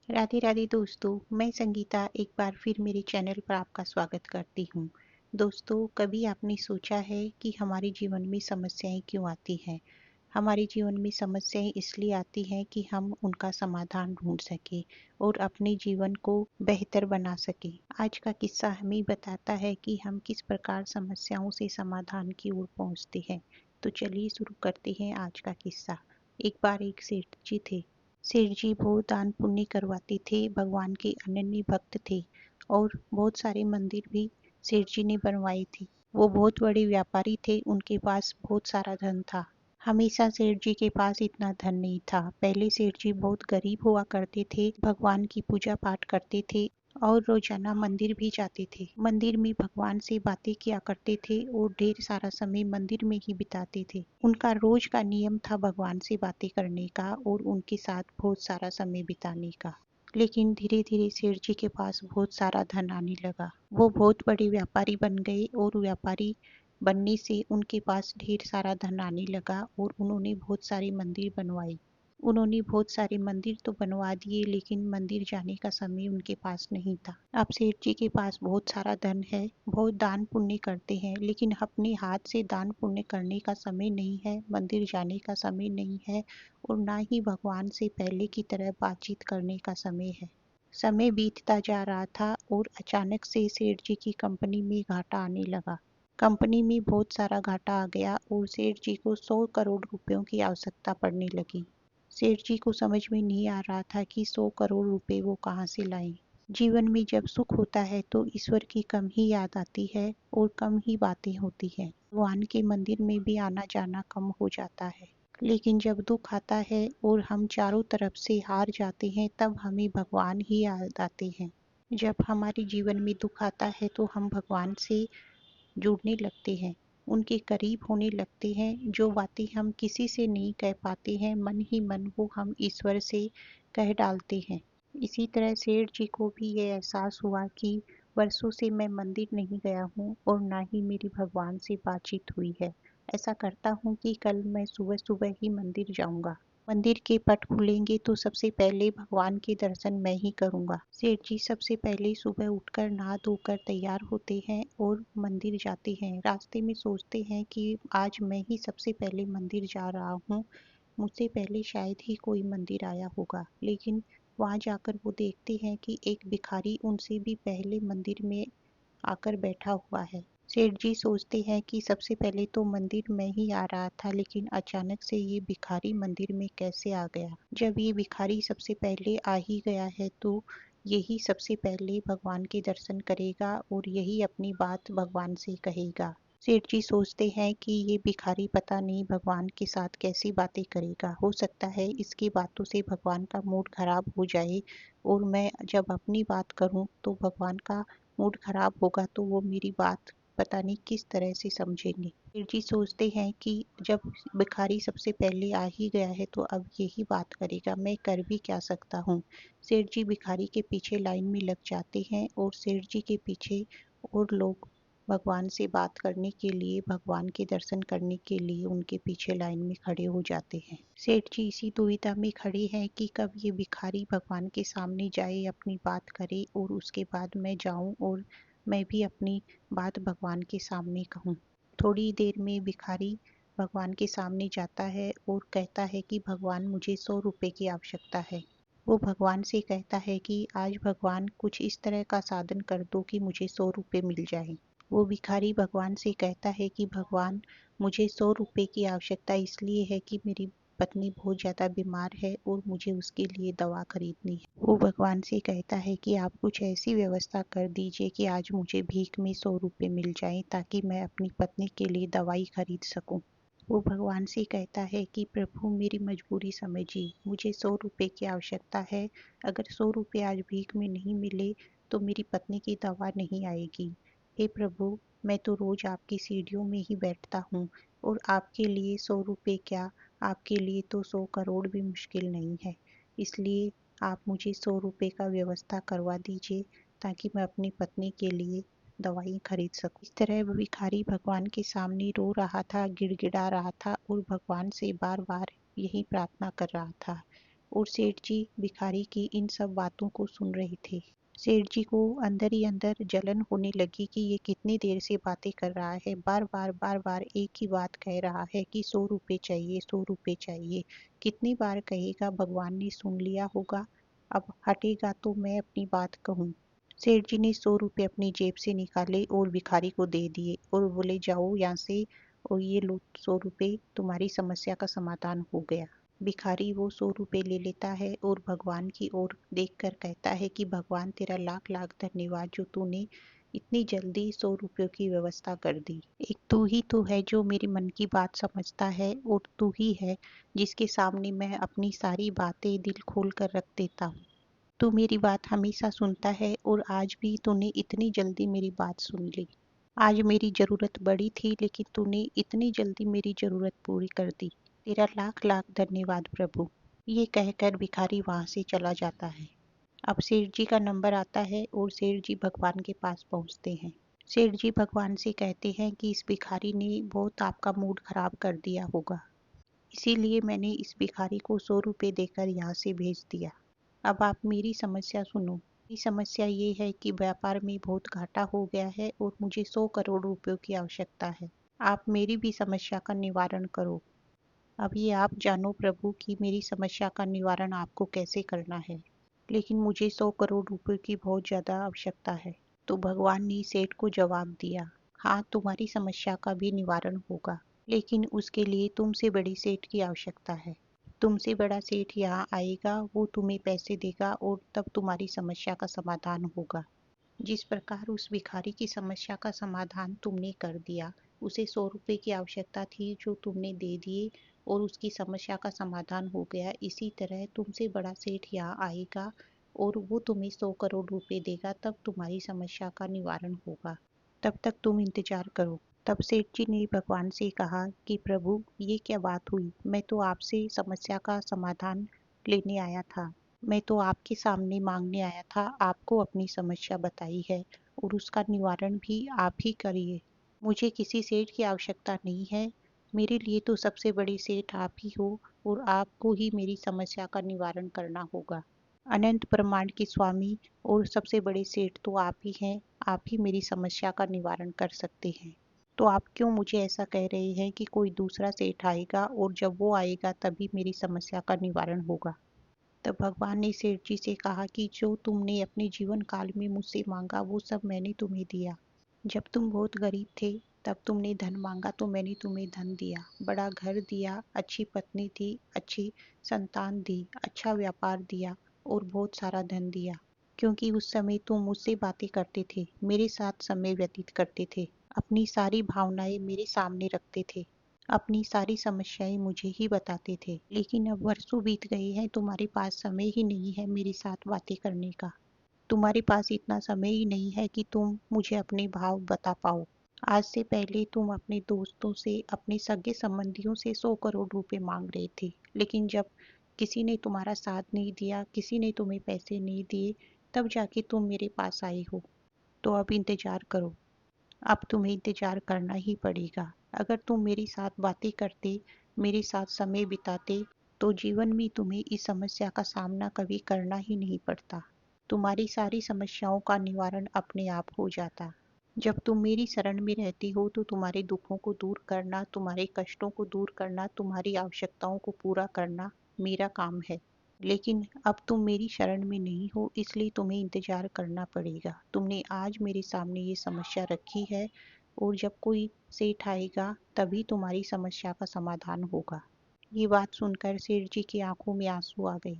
राधे राधे दोस्तों, मैं संगीता एक बार फिर मेरे चैनल पर आपका स्वागत करती हूँ। दोस्तों, कभी आपने सोचा है कि हमारे जीवन में समस्याएं क्यों आती हैं? हमारे जीवन में समस्याएं इसलिए आती हैं कि हम उनका समाधान ढूंढ सकें और अपने जीवन को बेहतर बना सकें। आज का किस्सा हमें बताता है कि हम किस प्रकार समस्याओं से समाधान की ओर पहुंचते हैं। तो चलिए शुरू करते हैं आज का किस्सा। एक बार एक सेठ जी थे। सेठ जी बहुत दान पुण्य करवाते थे, भगवान के अनन्य भक्त थे और बहुत सारे मंदिर भी सेठ जी ने बनवाए थे। वो बहुत बड़े व्यापारी थे, उनके पास बहुत सारा धन था। हमेशा सेठ जी के पास इतना धन नहीं था। पहले सेठ जी बहुत गरीब हुआ करते थे, भगवान की पूजा पाठ करते थे और रोजाना मंदिर भी जाते थे। मंदिर में भगवान से बातें किया करते थे और ढेर सारा समय मंदिर में ही बिताते थे। उनका रोज का नियम था भगवान से बातें करने का और उनके साथ बहुत सारा समय बिताने का। लेकिन धीरे धीरे सेठ जी के पास बहुत सारा धन आने लगा। वो बहुत बड़े व्यापारी बन गए और व्यापारी बनने से उनके पास ढेर सारा धन आने लगा और उन्होंने बहुत सारे मंदिर बनवाए। उन्होंने बहुत सारे मंदिर तो बनवा दिए, लेकिन मंदिर जाने का समय उनके पास नहीं था। अब सेठ जी के पास बहुत सारा धन है, बहुत दान पुण्य करते हैं, लेकिन अपने हाथ से दान पुण्य करने का समय नहीं है, मंदिर जाने का समय नहीं है और ना ही भगवान से पहले की तरह बातचीत करने का समय है। समय बीतता जा रहा था और अचानक से सेठ जी की कंपनी में घाटा आने लगा। कंपनी में बहुत सारा घाटा आ गया और सेठ जी को 100 करोड़ रुपयों की आवश्यकता पड़ने लगी। सेठ जी को समझ में नहीं आ रहा था कि 100 करोड़ रुपए वो कहाँ से लाएं। जीवन में जब सुख होता है तो ईश्वर की कम ही याद आती है और कम ही बातें होती है। भगवान के मंदिर में भी आना जाना कम हो जाता है। लेकिन जब दुख आता है और हम चारों तरफ से हार जाते हैं, तब हमें भगवान ही याद आते हैं। जब हमारे जीवन में दुख आता है तो हम भगवान से जुड़ने लगते हैं, उनके करीब होने लगते हैं। जो बातें हम किसी से नहीं कह पाते हैं, मन ही मन वो हम ईश्वर से कह डालते हैं। इसी तरह सेठ जी को भी ये एहसास हुआ कि वर्षों से मैं मंदिर नहीं गया हूँ और ना ही मेरी भगवान से बातचीत हुई है। ऐसा करता हूँ कि कल मैं सुबह सुबह ही मंदिर जाऊंगा। मंदिर के पट खुलेंगे तो सबसे पहले भगवान के दर्शन मैं ही करूंगा। सेठ जी सबसे पहले सुबह उठकर नहा धोकर तैयार होते हैं और मंदिर जाते हैं। रास्ते में सोचते हैं कि आज मैं ही सबसे पहले मंदिर जा रहा हूँ, मुझसे पहले शायद ही कोई मंदिर आया होगा। लेकिन वहां जाकर वो देखते हैं कि एक भिखारी उनसे भी पहले मंदिर में आकर बैठा हुआ है। सेठ जी सोचते हैं कि सबसे पहले तो मंदिर में ही आ रहा था, लेकिन अचानक से ये भिखारी मंदिर में कैसे आ गया। जब ये भिखारी सबसे पहले आ ही गया है तो यही सबसे पहले भगवान के दर्शन करेगा और यही अपनी बात भगवान से कहेगा। सेठ जी सोचते हैं कि ये भिखारी पता नहीं भगवान के साथ कैसी बातें करेगा। हो सकता है इसकी बातों से भगवान का मूड खराब हो जाए और मैं जब अपनी बात करूं तो भगवान का मूड खराब होगा तो वो मेरी बात पता नहीं किस तरह से समझेंगे। सेठ जी सोचते हैं कि जब भिखारी सबसे पहले आ ही गया है तो अब यही बात करेगा, मैं कर भी क्या सकता हूँ। सेठ जी भिखारी के पीछे लाइन में लग जाते हैं और सेठ जी के पीछे और लोग भगवान से बात करने के लिए, भगवान के दर्शन करने के लिए उनके पीछे लाइन में खड़े हो जाते हैं। सेठ जी इसी दुविधा में खड़े हैं कि कब ये भिखारी भगवान के सामने जाए, अपनी बात करे और उसके बाद मैं जाऊं और मैं भी अपनी बात भगवान के सामने कहूँ। थोड़ी देर में भिखारी भगवान के सामने जाता है और कहता है कि भगवान मुझे 100 रुपए की आवश्यकता है। वो भगवान से कहता है कि आज भगवान कुछ इस तरह का साधन कर दो कि मुझे 100 रुपए मिल जाए। वो भिखारी भगवान से कहता है कि भगवान मुझे 100 रुपए की आवश्यकता इसलिए है कि मेरी पत्नी बहुत ज़्यादा बीमार है और मुझे उसके लिए दवा खरीदनी है। वो भगवान से कहता है कि आप कुछ ऐसी व्यवस्था कर दीजिए कि आज मुझे भीख में 100 रुपए मिल जाएं ताकि मैं अपनी पत्नी के लिए दवाई खरीद सकूं। वो भगवान से कहता है कि प्रभु मेरी मजबूरी समझिए, मुझे 100 रुपए की आवश्यकता है। अगर 100 रुपए आज भीख में नहीं मिले तो मेरी पत्नी की दवा नहीं आएगी। हे प्रभु, मैं तो रोज आपकी सीढ़ियों में ही बैठता हूँ और आपके लिए 100 रुपए क्या, आपके लिए तो 100 करोड़ भी मुश्किल नहीं है। इसलिए आप मुझे 100 रुपए का व्यवस्था करवा दीजिए ताकि मैं अपनी पत्नी के लिए दवाई खरीद सकूं। इस तरह भिखारी भगवान के सामने रो रहा था, गिड़गिड़ा रहा था और भगवान से बार बार यही प्रार्थना कर रहा था। और सेठ जी भिखारी की इन सब बातों को सुन रहे थे। सेठ जी को अंदर ही अंदर जलन होने लगी कि ये कितनी देर से बातें कर रहा है, बार बार एक ही बात कह रहा है कि 100 रुपये चाहिए, 100 रुपये चाहिए। कितनी बार कहेगा, भगवान ने सुन लिया होगा, अब हटेगा तो मैं अपनी बात कहूँ। सेठ जी ने 100 रुपये अपनी जेब से निकाले और भिखारी को दे दिए और बोले, जाओ यहाँ से और ये लो 100 रुपये, तुम्हारी समस्या का समाधान हो गया। भिखारी वो 100 रुपये ले लेता है और भगवान की ओर देखकर कहता है कि भगवान तेरा लाख लाख धन्यवाद जो तूने इतनी जल्दी 100 रुपयों की व्यवस्था कर दी। एक तू ही तो है जो मेरे मन की बात समझता है और तू ही है जिसके सामने मैं अपनी सारी बातें दिल खोल कर रख देता हूँ। तू मेरी बात हमेशा सुनता है और आज भी तूने इतनी जल्दी मेरी बात सुन ली। आज मेरी जरूरत बड़ी थी लेकिन तूने इतनी जल्दी मेरी जरूरत पूरी कर दी। तेरा लाख लाख धन्यवाद प्रभु। ये कहकर भिखारी वहां से चला जाता है। अब सेठ जी का नंबर आता है और सेठ जी भगवान के पास पहुंचते हैं। सेठ जी भगवान से कहते हैं कि इस भिखारी ने बहुत आपका मूड खराब कर दिया होगा, इसीलिए मैंने इस भिखारी को 100 रुपये देकर यहाँ से भेज दिया। अब आप मेरी समस्या सुनो। मेरी समस्या ये है कि व्यापार में बहुत घाटा हो गया है और मुझे 100 करोड़ रुपयों की आवश्यकता है। आप मेरी भी समस्या का निवारण करो। अब ये आप जानो प्रभु कि मेरी समस्या का निवारण आपको कैसे करना है, लेकिन मुझे 100 करोड़ रुपयों की बहुत ज़्यादा आवश्यकता है। तो भगवान ने सेठ को जवाब दिया, हाँ तुम्हारी समस्या का भी निवारण होगा, लेकिन उसके लिए तुमसे बड़ी सेठ की आवश्यकता है। तुमसे बड़ा सेठ यहाँ आएगा, वो तुम्हें पैसे देगा और तब तुम्हारी समस्या का समाधान होगा। जिस प्रकार उस भिखारी की समस्या का समाधान तुमने कर दिया, उसे 100 रुपये की आवश्यकता थी जो तुमने दे दिए और उसकी समस्या का समाधान हो गया, इसी तरह तुमसे बड़ा सेठ यहाँ आएगा और वो तुम्हें 100 करोड़ रुपए देगा, तब तुम्हारी समस्या का निवारण होगा। तब तक तुम इंतजार करो। तब सेठ जी ने भगवान से कहा कि प्रभु ये क्या बात हुई, मैं तो आपसे समस्या का समाधान लेने आया था, मैं तो आपके सामने मांगने आया था, आपको अपनी समस्या बताई है और उसका निवारण भी आप ही करिए। मुझे किसी सेठ की आवश्यकता नहीं है, मेरे लिए तो सबसे बड़ी सेठ आप ही हो और आपको ही मेरी समस्या का निवारण करना होगा। अनंत ब्रह्मांड के स्वामी और सबसे बड़े सेठ तो आप ही हैं, आप ही मेरी समस्या का निवारण कर सकते हैं। तो आप क्यों मुझे ऐसा कह रहे हैं कि कोई दूसरा सेठ आएगा और जब वो आएगा तभी मेरी समस्या का निवारण होगा। तब भगवान ने सेठ जी से कहा कि जो तुमने अपने जीवन काल में मुझसे मांगा वो सब मैंने तुम्हें दिया। जब तुम बहुत गरीब थे तब तुमने धन मांगा तो मैंने तुम्हें धन दिया, बड़ा घर दिया, अच्छी पत्नी दी, अच्छी संतान दी, अच्छा व्यापार दिया और बहुत सारा धन दिया। क्योंकि उस समय तुम मुझसे बातें करते थे, मेरे साथ समय व्यतीत करते थे, अपनी सारी भावनाएं मेरे सामने रखते थे, अपनी सारी समस्याएं मुझे ही बताते थे। लेकिन अब वर्षों बीत गए हैं, तुम्हारे पास समय ही नहीं है मेरे साथ बातें करने का। तुम्हारे पास इतना समय ही नहीं है कि तुम मुझे अपने भाव बता पाओ। आज से पहले तुम अपने दोस्तों से, अपने सगे संबंधियों से 100 करोड़ रुपए मांग रहे थे, लेकिन जब किसी ने तुम्हारा साथ नहीं दिया, किसी ने तुम्हें पैसे नहीं दिए, तब जाके तुम मेरे पास आए हो। तो अब इंतजार करो, अब तुम्हें इंतजार करना ही पड़ेगा। अगर तुम मेरे साथ बातें करते, मेरे साथ समय बिताते, तो जीवन में तुम्हें इस समस्या का सामना कभी करना ही नहीं पड़ता। तुम्हारी सारी समस्याओं का निवारण अपने आप हो जाता। जब तुम मेरी शरण में रहती हो तो तुम्हारे दुखों को दूर करना, तुम्हारे कष्टों को दूर करना, तुम्हारी आवश्यकताओं को पूरा करना मेरा काम है। लेकिन अब तुम मेरी शरण में नहीं हो, इसलिए तुम्हें इंतजार करना पड़ेगा। तुमने आज मेरे सामने ये समस्या रखी है और जब कोई सेठ आएगा तभी तुम्हारी समस्या का समाधान होगा। ये बात सुनकर सेठ जी की आंखों में आंसू आ गए,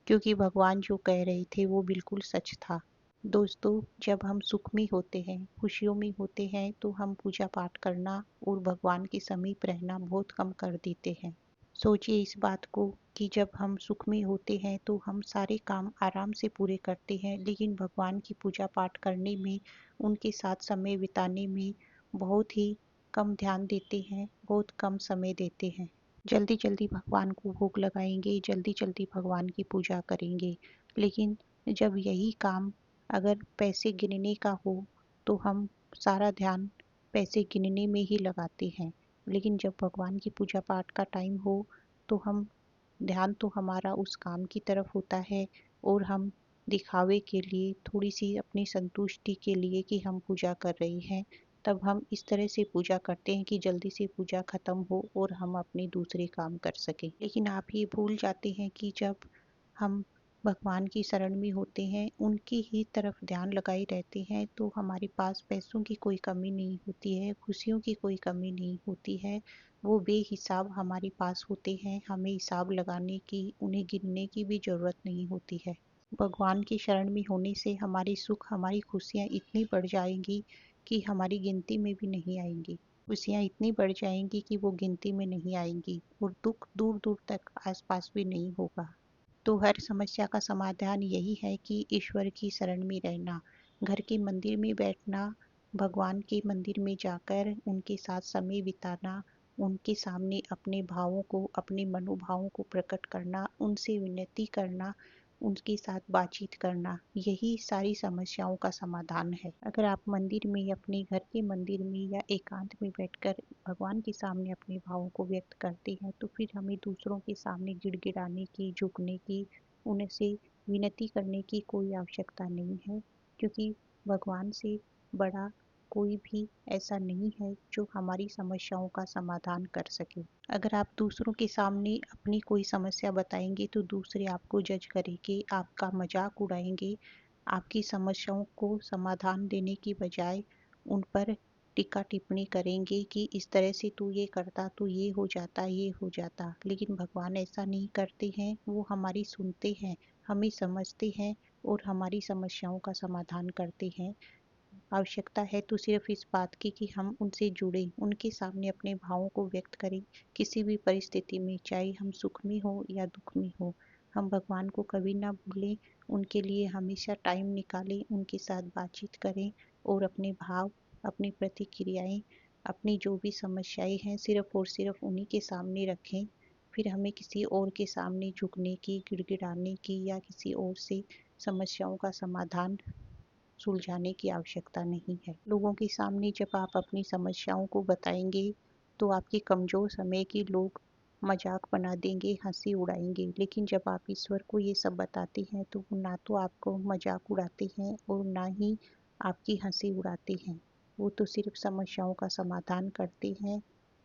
क्योंकि भगवान जो कह रहे थे वो बिल्कुल सच था। दोस्तों, जब हम सुख में होते हैं, खुशियों में होते हैं, तो हम पूजा पाठ करना और भगवान के समीप रहना बहुत कम कर देते हैं। सोचिए इस बात को कि जब हम सुख में होते हैं तो हम सारे काम आराम से पूरे करते हैं, लेकिन भगवान की पूजा पाठ करने में, उनके साथ समय बिताने में बहुत ही कम ध्यान देते हैं, बहुत कम समय देते हैं। जल्दी जल्दी भगवान को भोग लगाएंगे, जल्दी जल्दी भगवान की पूजा करेंगे, लेकिन जब यही काम अगर पैसे गिनने का हो तो हम सारा ध्यान पैसे गिनने में ही लगाते हैं। लेकिन जब भगवान की पूजा पाठ का टाइम हो तो हम ध्यान तो हमारा उस काम की तरफ होता है और हम दिखावे के लिए, थोड़ी सी अपनी संतुष्टि के लिए कि हम पूजा कर रहे हैं, तब हम इस तरह से पूजा करते हैं कि जल्दी से पूजा खत्म हो और हम अपने दूसरे काम कर सकें। लेकिन आप ये भूल जाते हैं कि जब हम भगवान की शरण में होते हैं, उनकी ही तरफ ध्यान लगाए रहते हैं, तो हमारे पास पैसों की कोई कमी नहीं होती है, खुशियों की कोई कमी नहीं होती है। वो बेहिसाब हमारे पास होते हैं, हमें हिसाब लगाने की, उन्हें गिनने की भी ज़रूरत नहीं होती है। भगवान की शरण में होने से हमारी सुख, हमारी खुशियाँ इतनी बढ़ जाएंगी कि हमारी गिनती में भी नहीं आएंगी। खुशियाँ इतनी बढ़ जाएंगी कि वो गिनती में नहीं आएंगी और दुख दूर दूर तक आसपास भी नहीं होगा। तो हर समस्या का समाधान यही है कि ईश्वर की शरण में रहना, घर के मंदिर में बैठना, भगवान के मंदिर में जाकर उनके साथ समय बिताना, उनके सामने अपने भावों को, अपने मनोभावों को प्रकट करना, उनसे विनती करना, उनके साथ बातचीत करना, यही सारी समस्याओं का समाधान है। अगर आप मंदिर में, अपने घर के मंदिर में या एकांत में बैठकर भगवान के सामने अपने भावों को व्यक्त करते हैं, तो फिर हमें दूसरों के सामने गिड़गिड़ाने की, झुकने की, उनसे विनती करने की कोई आवश्यकता नहीं है, क्योंकि भगवान से बड़ा कोई भी ऐसा नहीं है जो हमारी समस्याओं का समाधान कर सके। अगर आप दूसरों के सामने अपनी कोई समस्या बताएंगे तो दूसरे आपको जज करेंगे, आपका मजाक उड़ाएंगे, आपकी समस्याओं को समाधान देने की बजाय उन पर टीका टिप्पणी करेंगे कि इस तरह से तू ये करता तो ये हो जाता, ये हो जाता। लेकिन भगवान ऐसा नहीं करते हैं, वो हमारी सुनते हैं, हमें समझते हैं और हमारी समस्याओं का समाधान करते हैं। आवश्यकता है तो सिर्फ इस बात की कि हम उनसे जुड़े, उनके सामने अपने भावों को व्यक्त करें, किसी भी परिस्थिति में, चाहे हम सुख में हो या दुख में हो। हम भगवान को कभी ना भूलें, उनके लिए हमेशा टाइम निकालें, उनके साथ बातचीत करें और अपने भाव, अपनी प्रतिक्रियाएं, अपनी जो भी समस्याएं हैं, सिर्फ और सिर्फ उन्हीं के सामने रखें। फिर हमें किसी और के सामने झुकने की, गिड़गिड़ाने की या किसी और से समस्याओं का समाधान सुलझाने की आवश्यकता नहीं है। लोगों के सामने जब आप अपनी समस्याओं को बताएंगे, तो आपके कमजोर समय के लोग मजाक बना देंगे, हंसी उड़ाएंगे। लेकिन जब आप ईश्वर को ये सब बताते हैं, तो वो ना तो आपको मजाक उड़ाते हैं और ना ही आपकी हंसी उड़ाते हैं। वो तो सिर्फ समस्याओं का समाधान करते हैं।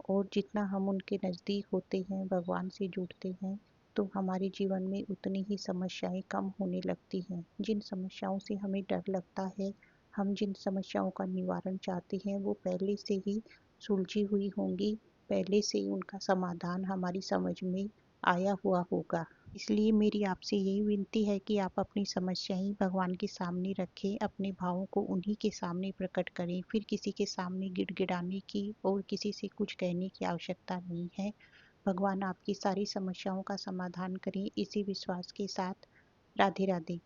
और जितना हम उनके नज़दीक होते हैं, भगवान से जुड़ते हैं, तो हमारे जीवन में उतनी ही समस्याएं कम होने लगती हैं। जिन समस्याओं से हमें डर लगता है, हम जिन समस्याओं का निवारण चाहते हैं, वो पहले से ही सुलझी हुई होंगी, पहले से ही उनका समाधान हमारी समझ में आया हुआ होगा। इसलिए मेरी आपसे यही विनती है कि आप अपनी समस्याएं भगवान के सामने रखें, अपने भावों को उन्हीं के सामने प्रकट करें। फिर किसी के सामने गिड़गिड़ाने की और किसी से कुछ कहने की आवश्यकता नहीं है। भगवान आपकी सारी समस्याओं का समाधान करें, इसी विश्वास के साथ। राधे राधे।